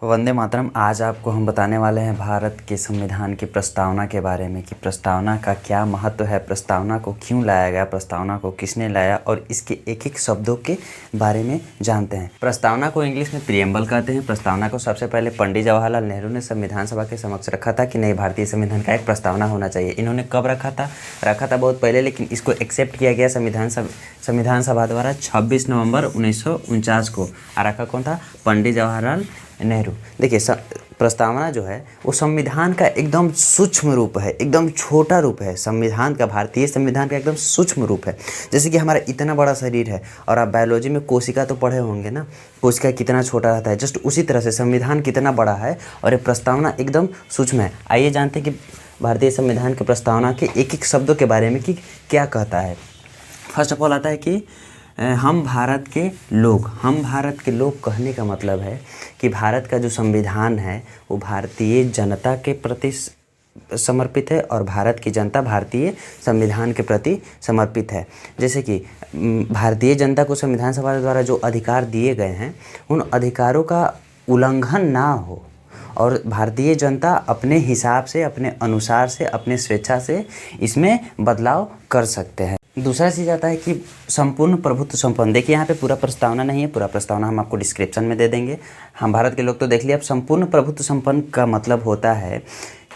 वंदे मातरम। आज आपको हम बताने वाले हैं भारत के संविधान की प्रस्तावना के बारे में कि प्रस्तावना का क्या महत्व है, प्रस्तावना को क्यों लाया गया, प्रस्तावना को किसने लाया और इसके एक एक शब्दों के बारे में जानते हैं। प्रस्तावना को इंग्लिश में प्रिएम्बल कहते हैं। प्रस्तावना को सबसे पहले पंडित जवाहरलाल नेहरू ने संविधान सभा के समक्ष रखा था कि नहीं, भारतीय संविधान का एक प्रस्तावना होना चाहिए। इन्होंने कब रखा था बहुत पहले, लेकिन इसको एक्सेप्ट किया गया संविधान सभा द्वारा 26 नवंबर 1949 को। रखा कौन था? पंडित जवाहरलाल नेहरू। देखिए, प्रस्तावना जो है वो संविधान का एकदम सूक्ष्म रूप है, एकदम छोटा रूप है। संविधान का, भारतीय संविधान का एकदम सूक्ष्म रूप है। जैसे कि हमारा इतना बड़ा शरीर है और आप बायोलॉजी में कोशिका तो पढ़े होंगे ना, कोशिका कितना छोटा रहता है, जस्ट उसी तरह से संविधान कितना बड़ा है और ये प्रस्तावना एकदम सूक्ष्म है। आइए जानते हैं कि भारतीय संविधान की प्रस्तावना के एक एक शब्दों के बारे में कि क्या कहता है। फर्स्ट ऑफ ऑल आता है कि हम भारत के लोग कहने का मतलब है कि भारत का जो संविधान है वो भारतीय जनता के प्रति समर्पित है और भारत की जनता भारतीय संविधान के प्रति समर्पित है। जैसे कि भारतीय जनता को संविधान सभा द्वारा जो अधिकार दिए गए हैं उन अधिकारों का उल्लंघन ना हो और भारतीय जनता अपने हिसाब से, अपने अनुसार से, अपने स्वेच्छा से इसमें बदलाव कर सकते हैं। दूसरा चीज़ आता है कि संपूर्ण प्रभुत्व संपन्न। देखिए, यहाँ पे पूरा प्रस्तावना नहीं है, पूरा प्रस्तावना हम आपको डिस्क्रिप्शन में दे देंगे। हम भारत के लोग तो देख लिए। अब संपूर्ण प्रभुत्व संपन्न का मतलब होता है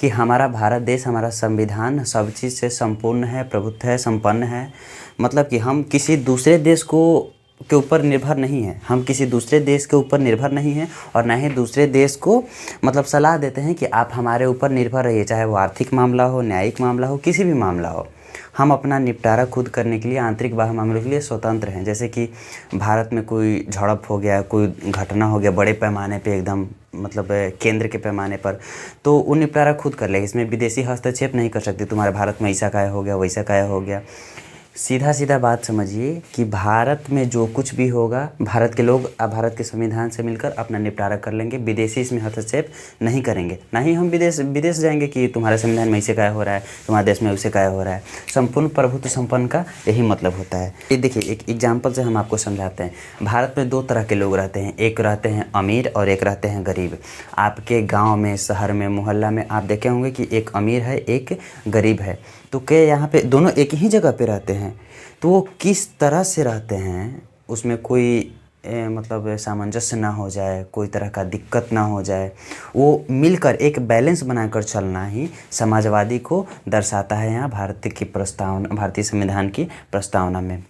कि हमारा भारत देश, हमारा संविधान सब चीज़ से संपूर्ण है, प्रभुत्व है, संपन्न है। मतलब कि हम किसी दूसरे देश के ऊपर निर्भर नहीं है, हम किसी दूसरे देश के ऊपर निर्भर नहीं हैं और ना ही दूसरे देश को मतलब सलाह देते हैं कि आप हमारे ऊपर निर्भर रहिए, चाहे वो आर्थिक मामला हो, न्यायिक मामला हो, किसी भी मामला हो। हम अपना निपटारा खुद करने के लिए, आंतरिक बाह्य मामलों के लिए स्वतंत्र हैं। जैसे कि भारत में कोई झड़प हो गया, कोई घटना हो गया बड़े पैमाने पे, एकदम मतलब केंद्र के पैमाने पर, तो वो निपटारा खुद कर लेगा। इसमें विदेशी हस्तक्षेप नहीं कर सकते, तुम्हारे भारत में ऐसा क्या हो गया, वैसा क्या हो गया। सीधा सीधा बात समझिए कि भारत में जो कुछ भी होगा, भारत के लोग भारत के संविधान से मिलकर अपना निपटारा कर लेंगे। विदेशी इसमें हस्तक्षेप नहीं करेंगे। ना ही हम विदेश जाएंगे कि तुम्हारे संविधान में ऐसे क्या हो रहा है, तुम्हारे देश में वैसे क्या हो रहा है। संपूर्ण प्रभुत्व संपन्न का यही मतलब होता है। ये देखिए, एक एग्जाम्पल से हम आपको समझाते हैं। भारत में दो तरह के लोग रहते हैं, एक रहते हैं अमीर और एक रहते हैं गरीब। आपके गाँव में, शहर में, मोहल्ला में आप देखे होंगे कि एक अमीर है, एक गरीब है। तो क्या यहाँ पे दोनों एक ही जगह पे रहते हैं? तो वो किस तरह से रहते हैं, उसमें कोई मतलब सामंजस्य ना हो जाए, कोई तरह का दिक्कत ना हो जाए, वो मिलकर एक बैलेंस बनाकर चलना ही समाजवादी को दर्शाता है यहाँ भारतीय संविधान की प्रस्तावना में।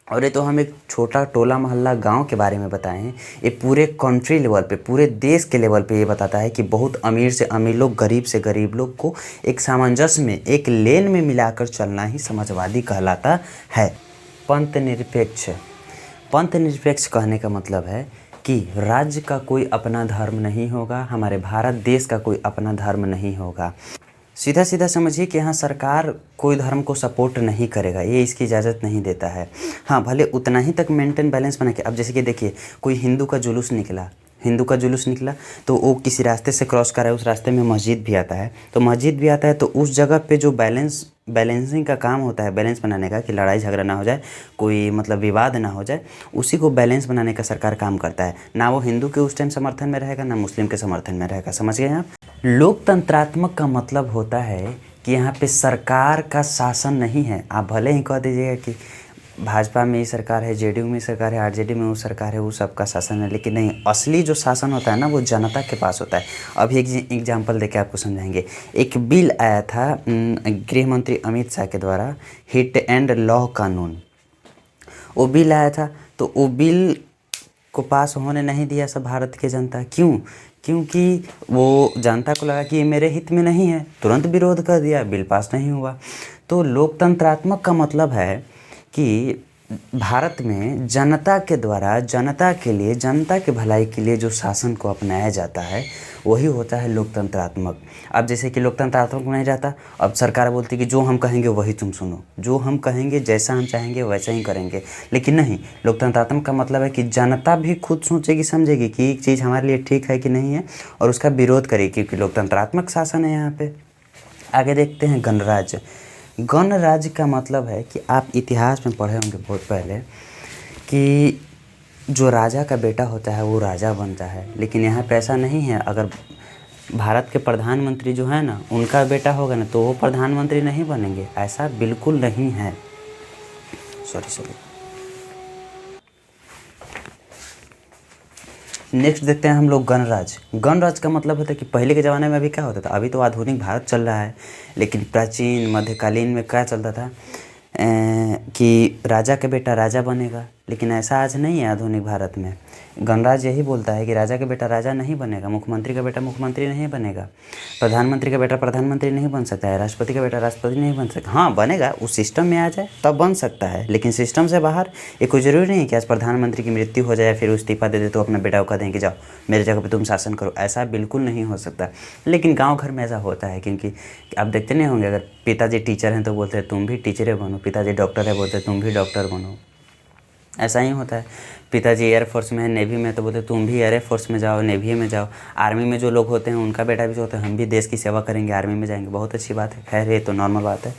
और ये तो हम एक छोटा टोला मोहल्ला गांव के बारे में बताएं, ये पूरे कंट्री लेवल पे, पूरे देश के लेवल पे ये बताता है कि बहुत अमीर से अमीर लोग, गरीब से गरीब लोग को एक सामंजस्य में, एक लेन में मिलाकर चलना ही समाजवादी कहलाता है। पंथ निरपेक्ष कहने का मतलब है कि राज्य का कोई अपना धर्म नहीं होगा, हमारे भारत देश का कोई अपना धर्म नहीं होगा। सीधा सीधा समझिए कि यहाँ सरकार कोई धर्म को सपोर्ट नहीं करेगा, ये इसकी इजाज़त नहीं देता है। हाँ, भले उतना ही तक मेंटेन बैलेंस बना के। अब जैसे कि देखिए, कोई हिंदू का जुलूस निकला तो वो किसी रास्ते से क्रॉस कर रहा है, उस रास्ते में मस्जिद भी आता है, तो उस जगह पे जो बैलेंसिंग का काम होता है, बैलेंस बनाने का, कि लड़ाई झगड़ा ना हो जाए, कोई मतलब विवाद ना हो जाए, उसी को बैलेंस बनाने का सरकार काम करता है। ना वो हिंदू के उस टाइम समर्थन में रहेगा, ना मुस्लिम के समर्थन में रहेगा। समझ गए आप? लोकतंत्रात्मक का मतलब होता है कि यहाँ पे सरकार का शासन नहीं है। आप भले ही कह दीजिएगा कि भाजपा में ये सरकार है, जेडीयू में सरकार है, आरजेडी में वो सरकार है, वो सबका शासन है, लेकिन नहीं, असली जो शासन होता है ना वो जनता के पास होता है। अभी एक एग्जांपल देके आपको समझाएंगे। एक बिल आया था गृह मंत्री अमित शाह के द्वारा, हिट एंड लॉ कानून। वो बिल आया था, तो वो बिल को पास होने नहीं दिया सब भारत की जनता। क्यों? क्योंकि वो जनता को लगा कि ये मेरे हित में नहीं है, तुरंत विरोध कर दिया, बिल पास नहीं हुआ। तो लोकतंत्रात्मक का मतलब है कि भारत में जनता के द्वारा, जनता के लिए, जनता के भलाई के लिए जो शासन को अपनाया जाता है वही होता है लोकतंत्रात्मक। अब जैसे कि लोकतंत्रात्मक नहीं जाता, अब सरकार बोलती कि जो हम कहेंगे वही तुम सुनो, जो हम कहेंगे, जैसा हम चाहेंगे वैसा ही करेंगे। लेकिन नहीं, लोकतंत्रात्मक का मतलब है कि जनता भी खुद सोचेगी, समझेगी कि एक चीज़ हमारे लिए ठीक है कि नहीं है और उसका विरोध करेगी, क्योंकि लोकतंत्रात्मक शासन है यहाँ पे। आगे देखते हैं गणराज्य। गणराज्य का मतलब है कि आप इतिहास में पढ़े होंगे बहुत पहले कि जो राजा का बेटा होता है वो राजा बनता है, लेकिन यहाँ पे ऐसा नहीं है। अगर भारत के प्रधानमंत्री जो है ना, उनका बेटा होगा ना, तो वो प्रधानमंत्री नहीं बनेंगे, ऐसा बिल्कुल नहीं है। सॉरी। नेक्स्ट देखते हैं हम लोग गणराज। गणराज का मतलब होता है कि पहले के ज़माने में अभी क्या होता था, अभी तो आधुनिक भारत चल रहा है, लेकिन प्राचीन मध्यकालीन में क्या चलता था कि राजा का बेटा राजा बनेगा, लेकिन ऐसा आज नहीं है आधुनिक भारत में। गणराज यही बोलता है कि राजा का बेटा राजा नहीं बनेगा, मुख्यमंत्री का बेटा मुख्यमंत्री नहीं बनेगा, प्रधानमंत्री का बेटा प्रधानमंत्री नहीं बन सकता है, राष्ट्रपति का बेटा राष्ट्रपति नहीं बन सकता। हाँ बनेगा, उस सिस्टम में आ जाए तब बन सकता है, लेकिन सिस्टम से बाहर ये कोई ज़रूरी नहीं है कि आज प्रधानमंत्री की मृत्यु हो जाए फिर वो इस्तीफा दे दे तो अपने बेटा को कह दें कि जाओ मेरे जगह पर तुम शासन करो। ऐसा बिल्कुल नहीं हो सकता, लेकिन गाँव घर में ऐसा होता है, क्योंकि आप देखते नहीं होंगे, अगर पिताजी टीचर हैं तो बोलते हैं तुम भी टीचरे बनो, पिताजी डॉक्टर है बोलते हैं तुम भी डॉक्टर बनो। ऐसा ही होता है। पिताजी एयरफोर्स में है, नेवी में, तो बोलते तुम भी एयरफोर्स में जाओ, नेवी में जाओ। आर्मी में जो लोग होते हैं उनका बेटा भी जो होता है हम भी देश की सेवा करेंगे, आर्मी में जाएंगे, बहुत अच्छी बात है। खैर ये तो नॉर्मल बात है।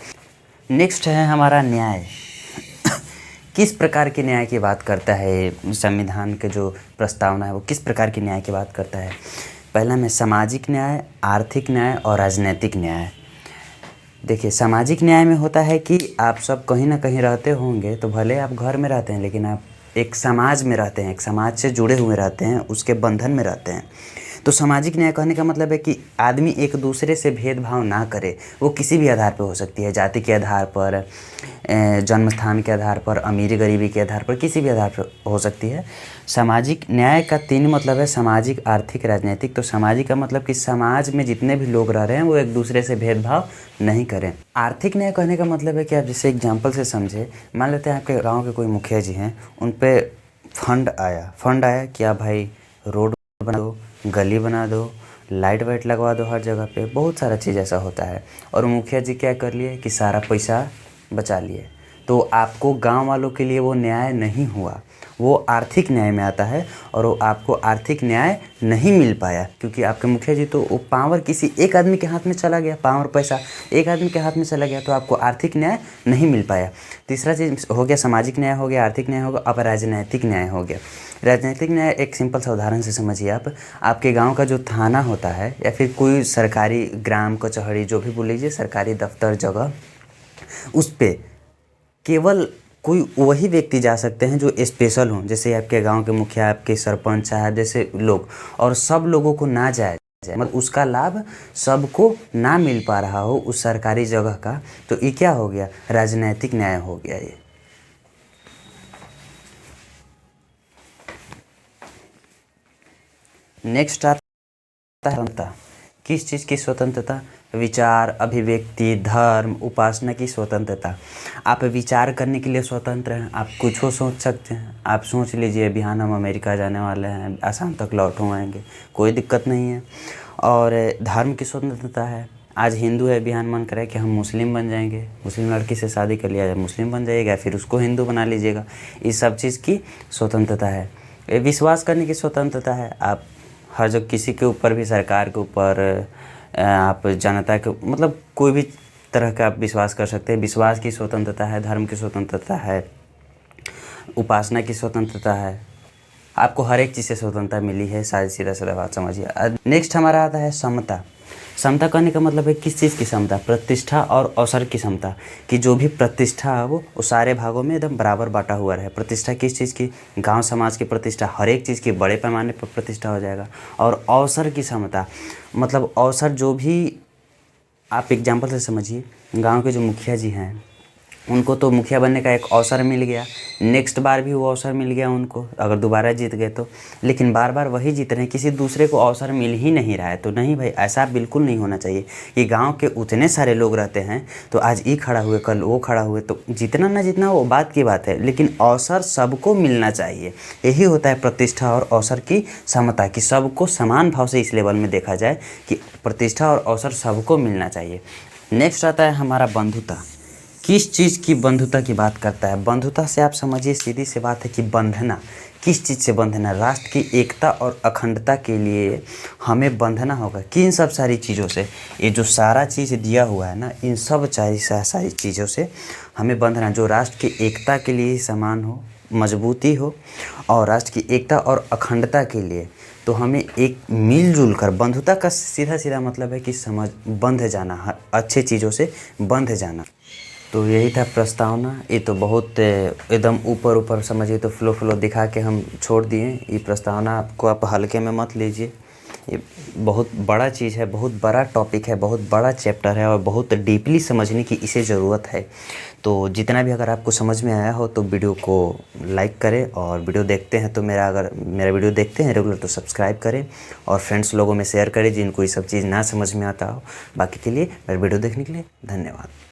नेक्स्ट है हमारा न्याय। किस प्रकार के न्याय की बात करता है संविधान के जो प्रस्तावना है वो किस प्रकार के न्याय की बात करता है? पहला में सामाजिक न्याय, आर्थिक न्याय और राजनीतिक न्याय। देखिए सामाजिक न्याय में होता है कि आप सब कहीं ना कहीं रहते होंगे, तो भले आप घर में रहते हैं लेकिन आप एक समाज में रहते हैं, एक समाज से जुड़े हुए रहते हैं, उसके बंधन में रहते हैं। तो सामाजिक न्याय कहने का मतलब है कि आदमी एक दूसरे से भेदभाव ना करे। वो किसी भी आधार पर हो सकती है, जाति के आधार पर, जन्म स्थान के आधार पर, अमीरी गरीबी के आधार पर, किसी भी आधार पर हो सकती है। सामाजिक न्याय का 3 मतलब है, सामाजिक, आर्थिक, राजनीतिक। तो सामाजिक का मतलब कि समाज में जितने भी लोग रह रहे हैं वो एक दूसरे से भेदभाव नहीं करें। आर्थिक न्याय कहने का मतलब है कि आप जैसे एग्जाम्पल से समझे, मान लेते हैं आपके गाँव के कोई मुखिया जी हैं, उन पर फंड आया कि आप भाई रोड बना दो, गली बना दो, लाइट वाइट लगवा दो हर जगह पे, बहुत सारा चीज़ ऐसा होता है। और मुखिया जी क्या कर लिए कि सारा पैसा बचा लिए, तो आपको गांव वालों के लिए वो न्याय नहीं हुआ, वो आर्थिक न्याय में आता है। और वो आपको आर्थिक न्याय नहीं मिल पाया क्योंकि आपके मुखिया जी तो वो पावर किसी एक आदमी के हाथ में चला गया, पावर पैसा एक आदमी के हाथ में चला गया, तो आपको आर्थिक न्याय नहीं मिल पाया। तीसरा चीज़ हो गया सामाजिक न्याय, हो गया आर्थिक न्याय, हो गया। अब राजनैतिक न्याय हो गया। राजनीतिक न्याय एक सिंपल सा उदाहरण से समझिए आप। आपके गांव का जो थाना होता है या फिर कोई सरकारी ग्राम कचहरी जो भी बोल लीजिए, सरकारी दफ्तर जगह, उस पर केवल कोई वही व्यक्ति जा सकते हैं जो स्पेशल हों, जैसे आपके गांव के मुखिया, आपके सरपंच साहब जैसे लोग, और सब लोगों को ना जाए, मतलब उसका लाभ सबको ना मिल पा रहा हो उस सरकारी जगह का, तो ये क्या हो गया? राजनैतिक न्याय हो गया ये। नेक्स्ट आता है स्वतंत्रता। किस चीज़ की स्वतंत्रता? विचार, अभिव्यक्ति, धर्म, उपासना की स्वतंत्रता। आप विचार करने के लिए स्वतंत्र हैं, आप कुछ हो सोच सकते हैं। आप सोच लीजिए बिहान हम अमेरिका जाने वाले हैं, आसाम तक लौटो आएंगे, कोई दिक्कत नहीं है। और धर्म की स्वतंत्रता है, आज हिंदू है, बिहान मन करे कि हम मुस्लिम बन जाएंगे, मुस्लिम लड़की से शादी कर लिया जाए, मुस्लिम बन जाइएगा, फिर उसको हिंदू बना लीजिएगा। इस सब चीज़ की स्वतंत्रता है। विश्वास करने की स्वतंत्रता है, आप हर जगह किसी के ऊपर भी, सरकार के ऊपर, आप जनता के, मतलब कोई भी तरह का आप विश्वास कर सकते हैं। विश्वास की स्वतंत्रता है, धर्म की स्वतंत्रता है, उपासना की स्वतंत्रता है, आपको हर एक चीज़ से स्वतंत्रता मिली है। सीधा सीधा बात समझिए। नेक्स्ट हमारा आता है समता। समता कहने का मतलब है किस चीज़ की समता? प्रतिष्ठा और अवसर की समता, कि जो भी प्रतिष्ठा है वो सारे भागों में एकदम बराबर बांटा हुआ रहे। प्रतिष्ठा किस चीज़ की? गांव समाज की प्रतिष्ठा, हर एक चीज़ की बड़े पैमाने पर प्रतिष्ठा हो जाएगा। और अवसर की समता मतलब अवसर, जो भी आप एग्जाम्पल से समझिए, गाँव के जो मुखिया जी हैं उनको तो मुखिया बनने का एक अवसर मिल गया, नेक्स्ट बार भी वो अवसर मिल गया उनको, अगर दोबारा जीत गए तो, लेकिन बार बार वही जीत रहे हैं, किसी दूसरे को अवसर मिल ही नहीं रहा है। तो नहीं भाई, ऐसा बिल्कुल नहीं होना चाहिए कि गांव के उतने सारे लोग रहते हैं तो आज ये खड़ा हुए, कल वो खड़ा हुए, तो जितना ना जितना वो बात की बात है, लेकिन अवसर सबको मिलना चाहिए। यही होता है प्रतिष्ठा और अवसर की समता, कि सबको समान भाव से इस लेवल में देखा जाए कि प्रतिष्ठा और अवसर सबको मिलना चाहिए। नेक्स्ट आता है हमारा बंधुता। किस चीज़ की बंधुता की बात करता है? बंधुता से आप समझिए, सीधी सी बात है कि बंधना। किस चीज़ से बंधना? राष्ट्र की एकता और अखंडता के लिए हमें बंधना होगा। किन सब सारी चीज़ों से? ये जो सारा चीज़ दिया हुआ है ना, इन सब सारी चीज़ों से हमें बंधना, जो राष्ट्र की एकता के लिए समान हो, मजबूती हो और राष्ट्र की एकता और अखंडता के लिए तो हमें एक मिलजुल कर, बंधुता का सीधा सीधा मतलब है कि बंध जाना, अच्छे चीज़ों से बंध जाना। तो यही था प्रस्तावना। ये तो बहुत एकदम ऊपर ऊपर समझिए तो फ्लो फ्लो दिखा के हम छोड़ दिए। ये प्रस्तावना को आप हल्के में मत लीजिए, ये बहुत बड़ा चीज़ है, बहुत बड़ा टॉपिक है, बहुत बड़ा चैप्टर है और बहुत डीपली समझने की इसे ज़रूरत है। तो जितना भी अगर आपको समझ में आया हो तो वीडियो को लाइक करें, और वीडियो देखते हैं तो अगर मेरा वीडियो देखते हैं रेगुलर तो सब्सक्राइब करें और फ्रेंड्स लोगों में शेयर करें जिनको ये सब चीज़ ना समझ में आता हो। बाकी के लिए मेरा वीडियो देखने के लिए धन्यवाद।